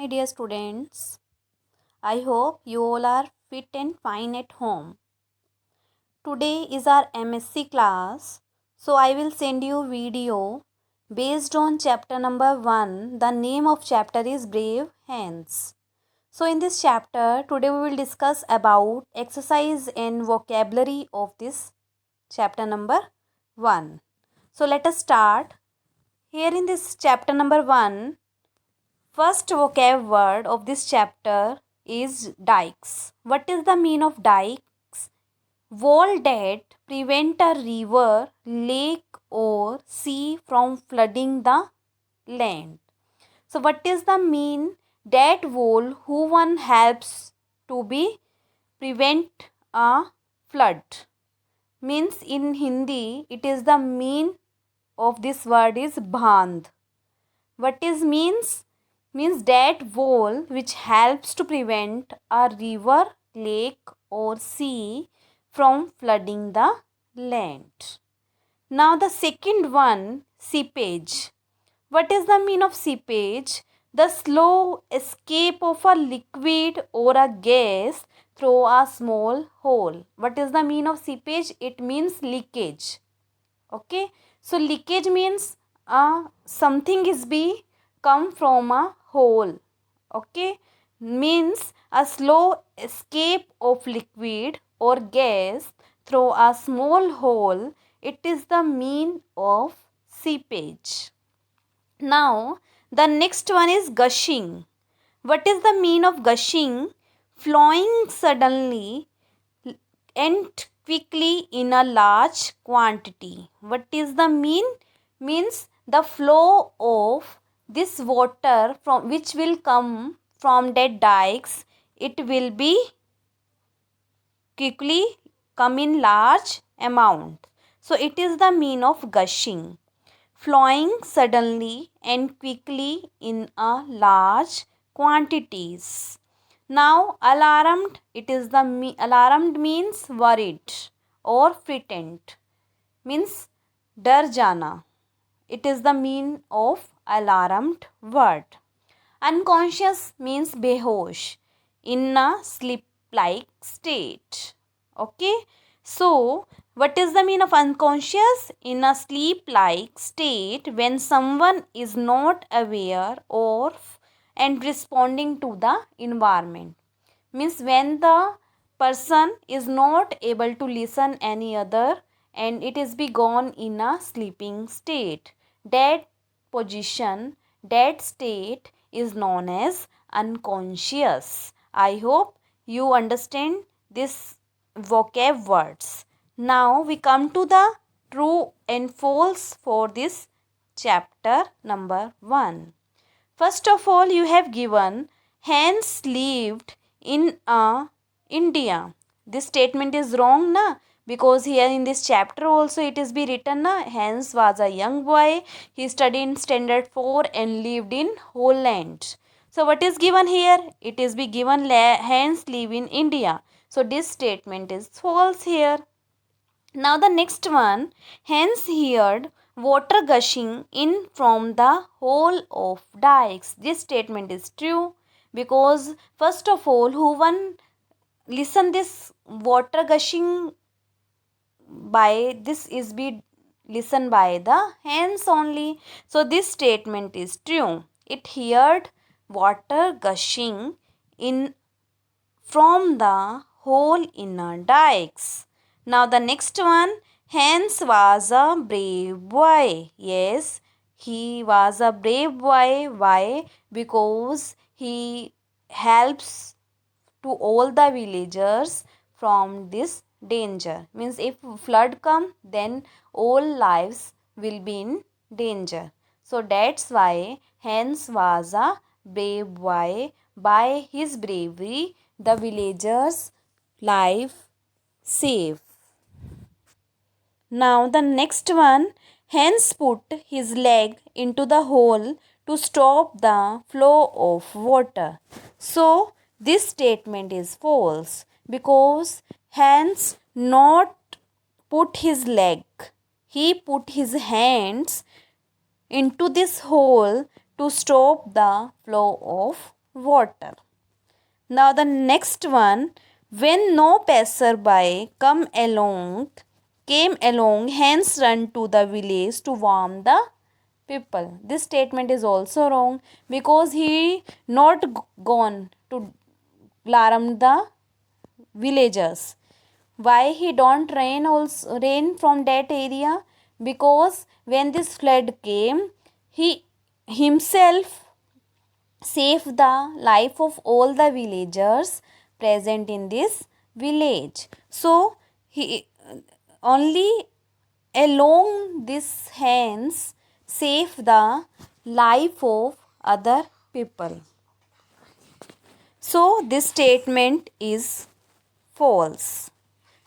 my dear students. I hope you all are fit and fine at home. Today is our MSc class, so I will send you video based on chapter number 1. The name of chapter is Brave Hands. So in this chapter, today we will discuss about exercise and vocabulary of this chapter number 1. So let us start. Here in this chapter number 1, first vocab word of this chapter is dikes. What is the meaning of dikes? Wall that prevent a river, lake or sea from flooding the land. So what is the mean? That wall who one helps to be prevent a flood. Means in Hindi it is the mean of this word is bandh. What is means that wall which helps to prevent a river, lake or sea from flooding the land. Now the second one, seepage. What is the meaning of seepage? The slow escape of a liquid or a gas through a small hole. What is the meaning of seepage? It means leakage. Okay, so leakage means something is be come from a hole. Okay, means a slow escape of liquid or gas through a small hole. It is the mean of seepage. Now the next one is gushing. What is the mean of gushing? Flowing suddenly and quickly in a large quantity. What is the mean? Means the flow of this water from which will come from that dikes, it will be quickly come in large amount. So it is the mean of gushing. Flowing suddenly and quickly in a large quantities. Now alarmed, it is the alarmed means worried or frightened, means डर जाना. It is the mean of alarmed word. Unconscious means behosh, in a sleep like state. Okay, so what is the mean of unconscious? In a sleep like state when someone is not aware of and responding to the environment. Means when the person is not able to listen any other and it is be gone in a sleeping state. That position, that state is known as unconscious. I hope you understand this vocab words. Now we come to the true and false for this chapter number 1. First of all, you have given hence lived in India. This statement is wrong, na? Because here in this chapter also it is be written, na? Hence was a young boy. He studied in standard 4 and lived in Holland. So what is given here? It is be given hence live in India. So this statement is false here. Now the next one, hence heard water gushing in from the hole of dikes. This statement is true because first of all, who one listen this water gushing by this is be listened by the hens only. So this statement is true. It heard water gushing in from the hole in a dikes. Now the next one, hence was a brave boy. Yes, he was a brave boy. Why? Because he helps to all the villagers from this danger. Means if flood come, then all lives will be in danger. So that's why hence was a brave boy. By his bravery, the villagers' life safe. Now the next one, hence put his leg into the hole to stop the flow of water. So this statement is false because hence not put his leg. He put his hands into this hole to stop the flow of water. Now the next one, when no passerby came along, hence run to the village to warm the people. This statement is also wrong because he not gone to alarm the villagers. Why he don't rain from that area? Because when this flood came, he himself saved the life of all the villagers present in this village. So he only along this hands save the life of other people. So this statement is false.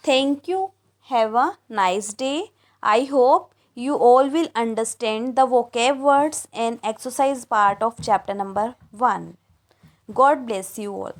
Thank you. Have a nice day. I hope you all will understand the vocab words and exercise part of chapter number 1. God bless you all.